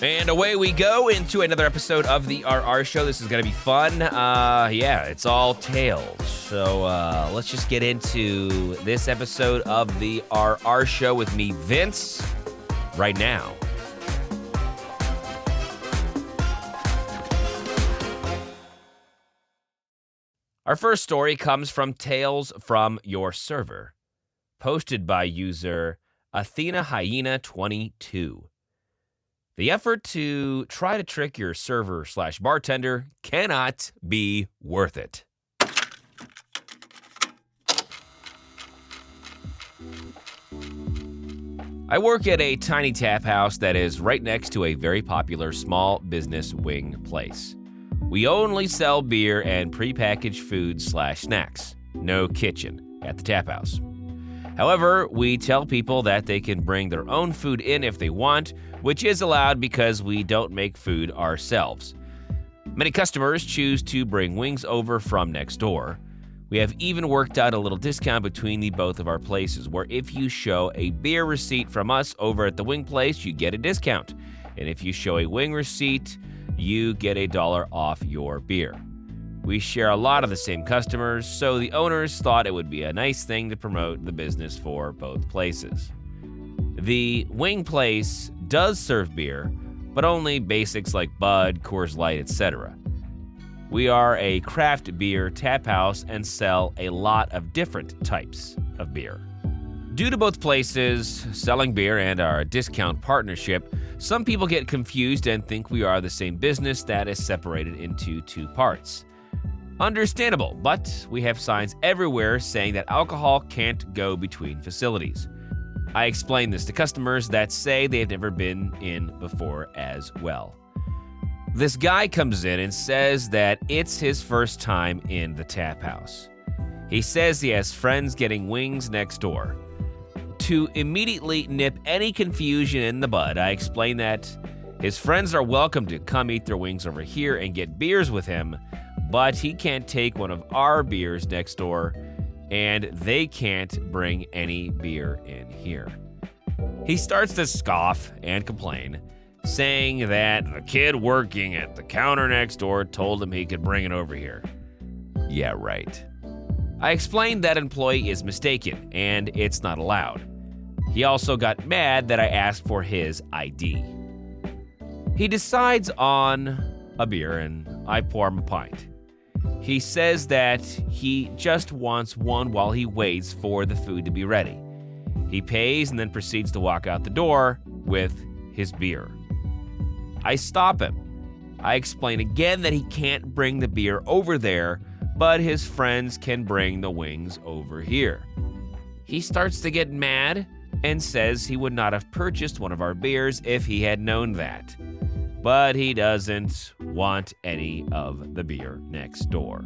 And away we go into another episode of the RR Show. This is going to be fun. Yeah, it's all Tales. So let's just get into this episode of the RR Show with me, Vince, right now. Our first story comes from TalesFromYourServer, posted by user AthenaHyena22. The effort to try to trick your server/bartender cannot be worth it. I work at a tiny tap house that is right next to a very popular small business wing place. We only sell beer and prepackaged food/snacks. No kitchen at the tap house. However, we tell people that they can bring their own food in if they want, which is allowed because we don't make food ourselves. Many customers choose to bring wings over from next door. We have even worked out a little discount between the both of our places, where if you show a beer receipt from us over at the wing place, you get a discount. And if you show a wing receipt, you get $1 off your beer. We share a lot of the same customers, so the owners thought it would be a nice thing to promote the business for both places. The wing place does serve beer, but only basics like Bud, Coors Light, etc. We are a craft beer tap house and sell a lot of different types of beer. Due to both places selling beer and our discount partnership, some people get confused and think we are the same business that is separated into two parts. Understandable, but we have signs everywhere saying that alcohol can't go between facilities. I explain this to customers that say they've never been in before as well. This guy comes in and says that it's his first time in the tap house. He says he has friends getting wings next door. To immediately nip any confusion in the bud, I explain that his friends are welcome to come eat their wings over here and get beers with him, but he can't take one of our beers next door, and they can't bring any beer in here. He starts to scoff and complain, saying that the kid working at the counter next door told him he could bring it over here. Yeah, right. I explained that employee is mistaken, and it's not allowed. He also got mad that I asked for his ID. He decides on a beer, and I pour him a pint. He says that he just wants one while he waits for the food to be ready. He pays and then proceeds to walk out the door with his beer. I stop him. I explain again that he can't bring the beer over there, but his friends can bring the wings over here. He starts to get mad and says he would not have purchased one of our beers if he had known that. But he doesn't want any of the beer next door.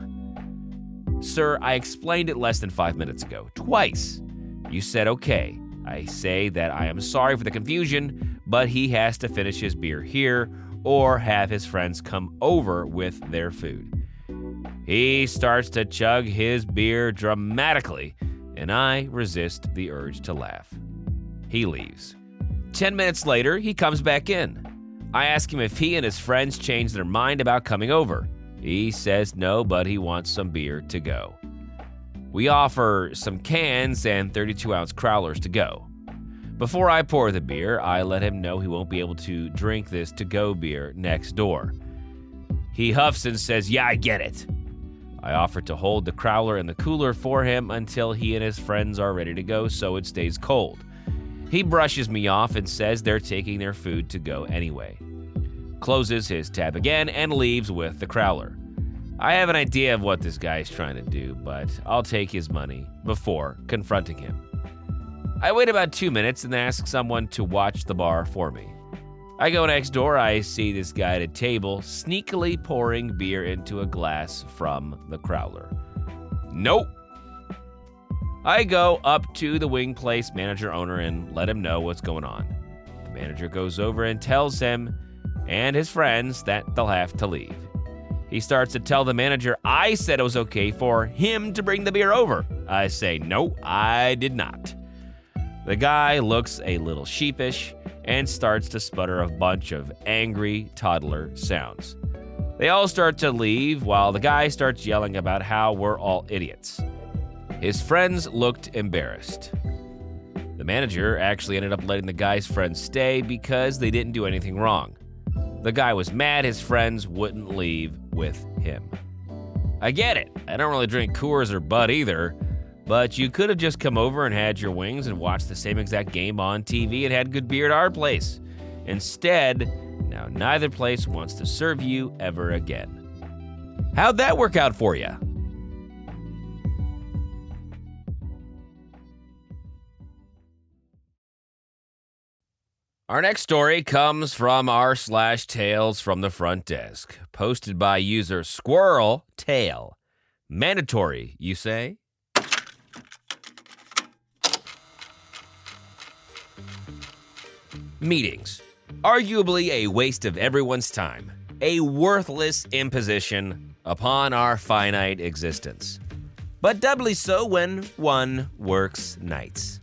Sir, I explained it less than 5 minutes ago, twice. You said okay. I say that I am sorry for the confusion, but he has to finish his beer here or have his friends come over with their food. He starts to chug his beer dramatically, and I resist the urge to laugh. He leaves. 10 minutes later, he comes back in. I ask him if he and his friends changed their mind about coming over. He says no, but he wants some beer to go. We offer some cans and 32-ounce crowlers to go. Before I pour the beer, I let him know he won't be able to drink this to-go beer next door. He huffs and says, yeah, I get it. I offer to hold the crowler in the cooler for him until he and his friends are ready to go so it stays cold. He brushes me off and says they're taking their food to go anyway. Closes his tab again and leaves with the crowler. I have an idea of what this guy is trying to do, but I'll take his money before confronting him. I wait about 2 minutes and ask someone to watch the bar for me. I go next door, I see this guy at a table sneakily pouring beer into a glass from the crowler. Nope. I go up to the wing place manager owner and let him know what's going on. The manager goes over and tells him and his friends that they'll have to leave. He starts to tell the manager I said it was okay for him to bring the beer over. I say, no, I did not. The guy looks a little sheepish and starts to sputter a bunch of angry toddler sounds. They all start to leave while the guy starts yelling about how we're all idiots. His friends looked embarrassed. The manager actually ended up letting the guy's friends stay because they didn't do anything wrong. The guy was mad his friends wouldn't leave with him. I get it. I don't really drink Coors or Bud either, but you could have just come over and had your wings and watched the same exact game on TV and had good beer at our place. Instead, now neither place wants to serve you ever again. How'd that work out for you? Our next story comes from r/Tales from the front desk, posted by user Squirrel Tail. Mandatory, you say? Meetings. Arguably a waste of everyone's time. A worthless imposition upon our finite existence. But doubly so when one works nights.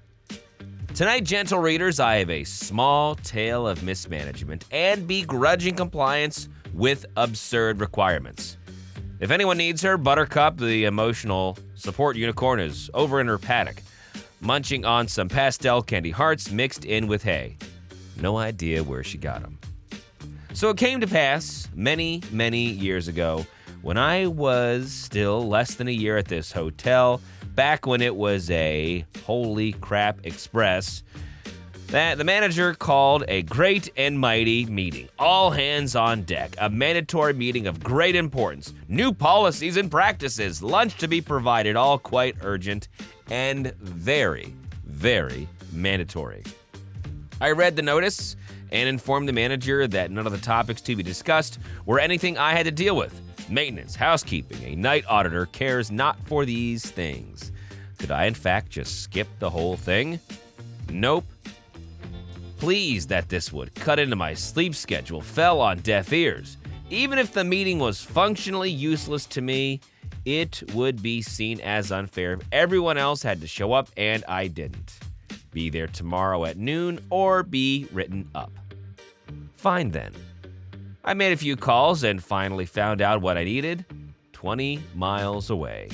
Tonight, gentle readers, I have a small tale of mismanagement and begrudging compliance with absurd requirements. If anyone needs her, Buttercup, the emotional support unicorn, is over in her paddock, munching on some pastel candy hearts mixed in with hay. No idea where she got them. So it came to pass many, many years ago when I was still less than a year at this hotel, back when it was a holy crap express, that the manager called a great and mighty meeting. All hands on deck, a mandatory meeting of great importance, new policies and practices, lunch to be provided, all quite urgent and very, very mandatory. I read the notice and informed the manager that none of the topics to be discussed were anything I had to deal with. Maintenance, housekeeping, a night auditor cares not for these things. Could I, in fact, just skip the whole thing? Nope. Pleased that this would cut into my sleep schedule fell on deaf ears. Even if the meeting was functionally useless to me, it would be seen as unfair if everyone else had to show up and I didn't. Be there tomorrow at noon or be written up. Fine then. I made a few calls and finally found out what I needed 20 miles away.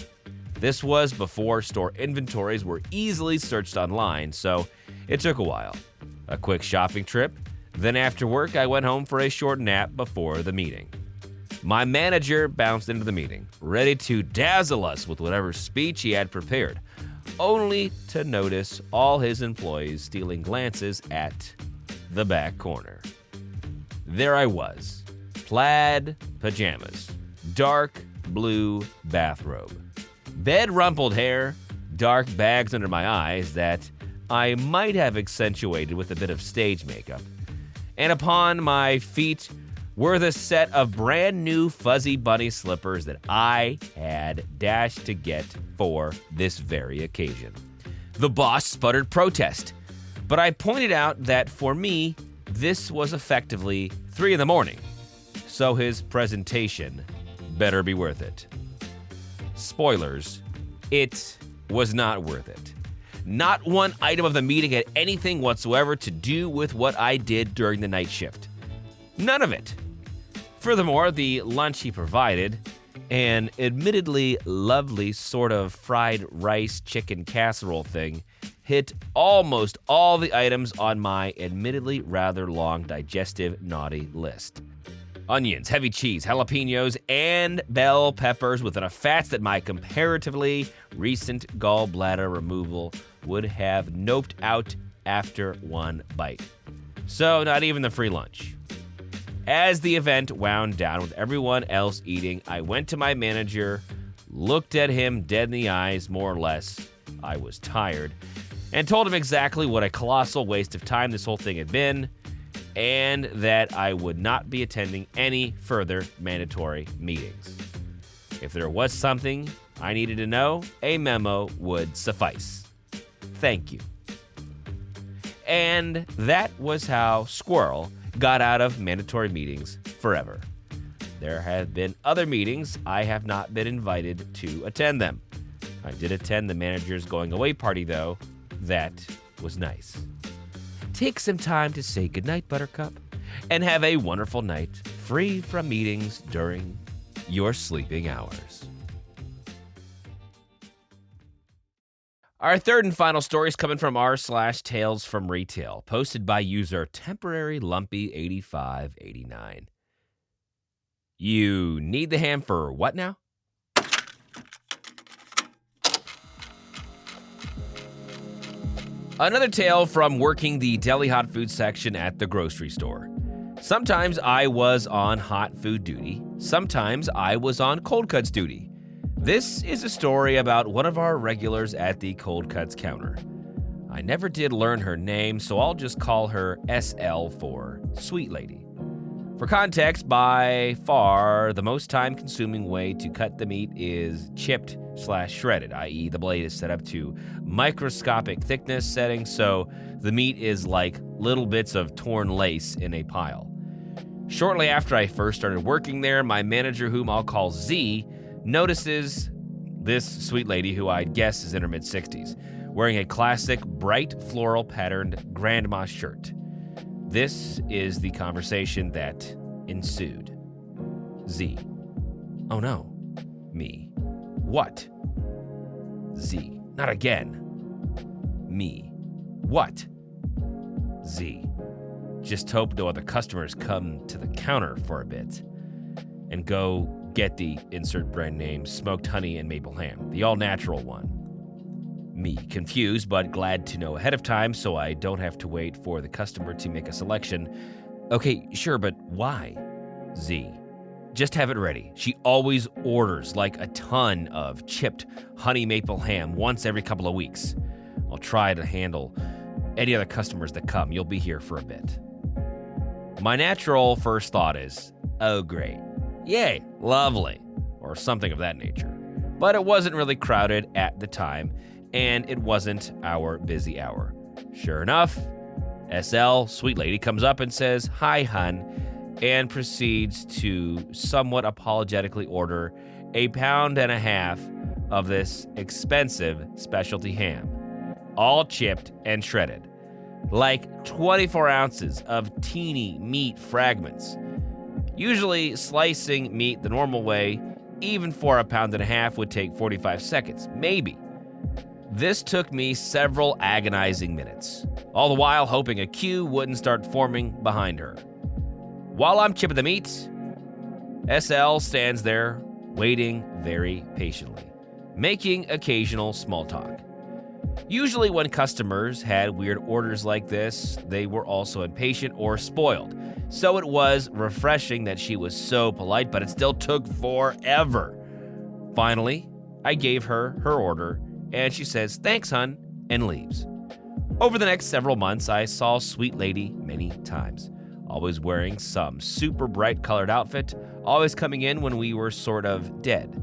This was before store inventories were easily searched online, so it took a while. A quick shopping trip, then after work I went home for a short nap before the meeting. My manager bounced into the meeting, ready to dazzle us with whatever speech he had prepared, only to notice all his employees stealing glances at the back corner. There I was, plaid pajamas, dark blue bathrobe, bed rumpled hair, dark bags under my eyes that I might have accentuated with a bit of stage makeup, and upon my feet were the set of brand new fuzzy bunny slippers that I had dashed to get for this very occasion. The boss sputtered protest, but I pointed out that for me, this was effectively 3 a.m, so his presentation better be worth it. Spoilers, it was not worth it. Not one item of the meeting had anything whatsoever to do with what I did during the night shift. None of it. Furthermore, the lunch he provided, an admittedly lovely sort of fried rice chicken casserole thing, hit almost all the items on my admittedly rather long digestive naughty list. Onions, heavy cheese, jalapenos, and bell peppers with enough fats that my comparatively recent gallbladder removal would have noped out after one bite. So not even the free lunch. As the event wound down with everyone else eating, I went to my manager, looked at him dead in the eyes, more or less. I was tired, and told him exactly what a colossal waste of time this whole thing had been, and that I would not be attending any further mandatory meetings. If there was something I needed to know, a memo would suffice. Thank you. And that was how Squirrel got out of mandatory meetings forever. There have been other meetings. I have not been invited to attend them. I did attend the manager's going away party, though. That was nice. take some time to say goodnight, Buttercup, and have a wonderful night free from meetings during your sleeping hours. Our third and final story is coming from r/Tales from Retail, posted by user Temporary Lumpy 8589. You need the ham for what now? Another tale from working the deli hot food section at the grocery store. Sometimes I was on hot food duty. Sometimes I was on cold cuts duty. This is a story about one of our regulars at the cold cuts counter. I never did learn her name, so I'll just call her SL for Sweet Lady. For context, by far, the most time-consuming way to cut the meat is chipped/shredded, i.e. the blade is set up to microscopic thickness settings, so the meat is like little bits of torn lace in a pile. Shortly after I first started working there, my manager, whom I'll call Z, notices this sweet lady, who I'd guess is in her mid-60s, wearing a classic bright floral patterned grandma shirt. This is the conversation that ensued. Z: "Oh no." Me: "What?" Z: "Not again." Me: "What?" Z: "Just hope no other customers come to the counter for a bit and go get the insert brand name smoked honey and maple ham, the all-natural one." Me: "Confused, but glad to know ahead of time so I don't have to wait for the customer to make a selection. Okay, sure, but why?" Z: "Just have it ready. She always orders like a ton of chipped honey maple ham once every couple of weeks. I'll try to handle any other customers that come. You'll be here for a bit." My natural first thought is, oh great, yay, lovely, or something of that nature. But it wasn't really crowded at the time, and it wasn't our busy hour. Sure enough, SL, Sweet Lady, comes up and says, "Hi, hun," and proceeds to somewhat apologetically order 1.5 pounds of this expensive specialty ham, all chipped and shredded, like 24 ounces of teeny meat fragments. Usually slicing meat the normal way, even for 1.5 pounds, would take 45 seconds, maybe. This took me several agonizing minutes, all the while hoping a queue wouldn't start forming behind her. While I'm chipping the meat, SL stands there, waiting very patiently, making occasional small talk. Usually when customers had weird orders like this, they were also impatient or spoiled. So it was refreshing that she was so polite, but it still took forever. Finally, I gave her her order, and she says, "Thanks, hun," and leaves. Over the next several months, I saw Sweet Lady many times, always wearing some super bright colored outfit, always coming in when we were sort of dead.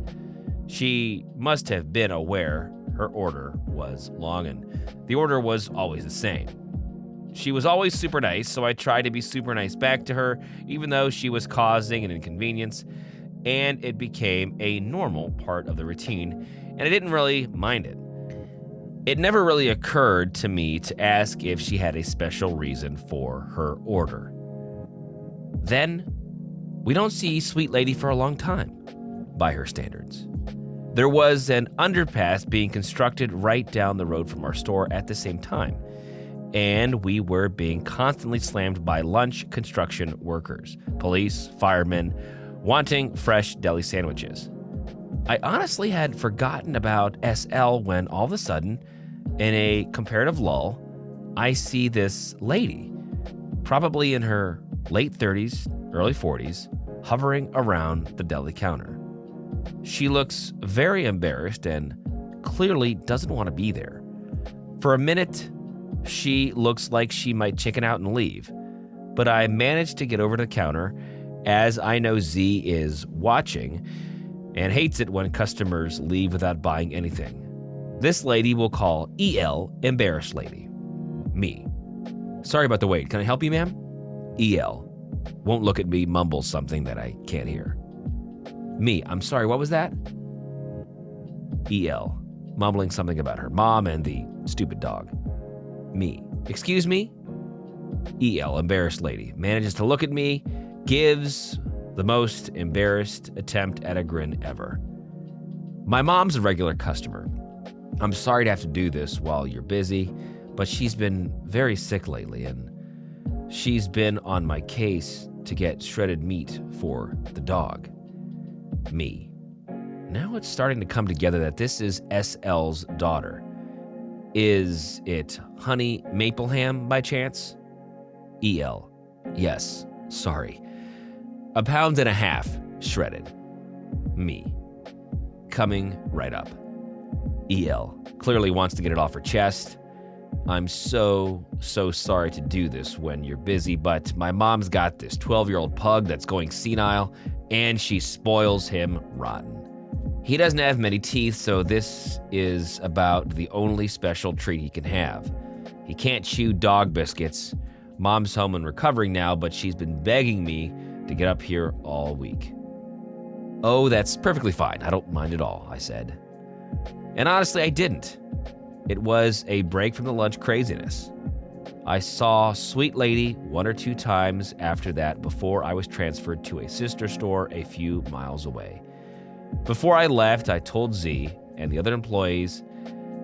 She must have been aware her order was long, and the order was always the same. She was always super nice, so I tried to be super nice back to her, even though she was causing an inconvenience, and it became a normal part of the routine, and I didn't really mind it. It never really occurred to me to ask if she had a special reason for her order. Then, we don't see Sweet Lady for a long time, by her standards. There was an underpass being constructed right down the road from our store at the same time, and we were being constantly slammed by lunch construction workers, police, firemen, wanting fresh deli sandwiches. I honestly had forgotten about SL when all of a sudden, in a comparative lull, I see this lady, probably in her late 30s, early 40s, hovering around the deli counter. She looks very embarrassed and clearly doesn't want to be there. For a minute, she looks like she might chicken out and leave, but I managed to get over to the counter, as I know Z is watching and hates it when customers leave without buying anything. This lady we'll call EL, Embarrassed Lady. Me: "Sorry about the wait. Can I help you, ma'am?" EL won't look at me, mumbles something that I can't hear. Me: "I'm sorry, what was that?" EL mumbling something about her mom and the stupid dog. Me: "Excuse me?" EL, embarrassed lady, manages to look at me, gives the most embarrassed attempt at a grin ever. My mom's a regular customer. I'm sorry to have to do this while you're busy, but she's been very sick lately, and she's been on my case to get shredded meat for the dog. Me. Now it's starting to come together that this is SL's daughter. Is it Honey Maple Ham by chance? EL. Yes, sorry. 1.5 pounds shredded. Me. Coming right up. EL clearly wants to get it off her chest. I'm so sorry to do this when you're busy, but my mom's got this 12-year-old pug that's going senile, and she spoils him rotten. He doesn't have many teeth, so this is about the only special treat he can have. He can't chew dog biscuits. Mom's home and recovering now, but she's been begging me to get up here all week. Oh, that's perfectly fine. I don't mind at all, I said. And honestly, I didn't. It was a break from the lunch craziness. I saw Sweet Lady 1 or 2 times after that before I was transferred to a sister store a few miles away. Before I left, I told Z and the other employees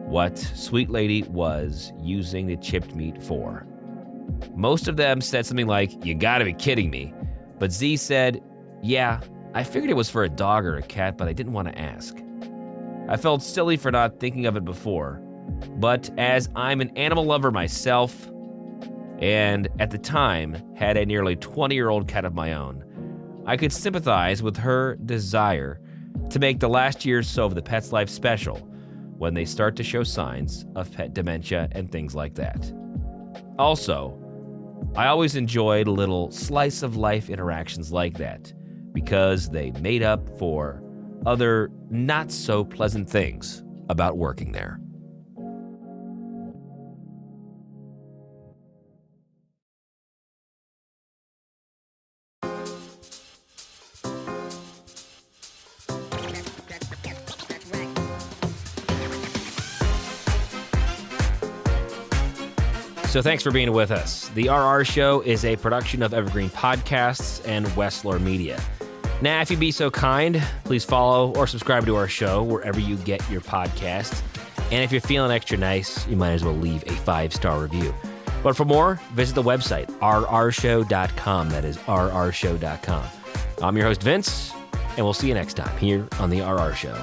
what Sweet Lady was using the chipped meat for. Most of them said something like, "You gotta be kidding me." But Z said, "Yeah, I figured it was for a dog or a cat, but I didn't want to ask." I felt silly for not thinking of it before, but as I'm an animal lover myself, and at the time had a nearly 20-year-old cat of my own, I could sympathize with her desire to make the last year or so of the pet's life special when they start to show signs of pet dementia and things like that. Also, I always enjoyed little slice of life interactions like that because they made up for other not so pleasant things about working there. So thanks for being with us. The RR Show is a production of Evergreen Podcasts and Wessler Media. Now, if you'd be so kind, please follow or subscribe to our show wherever you get your podcasts. And if you're feeling extra nice, you might as well leave a 5-star review. But for more, visit the website, rrshow.com. That is rrshow.com. I'm your host, Vince, and we'll see you next time here on The RR Show.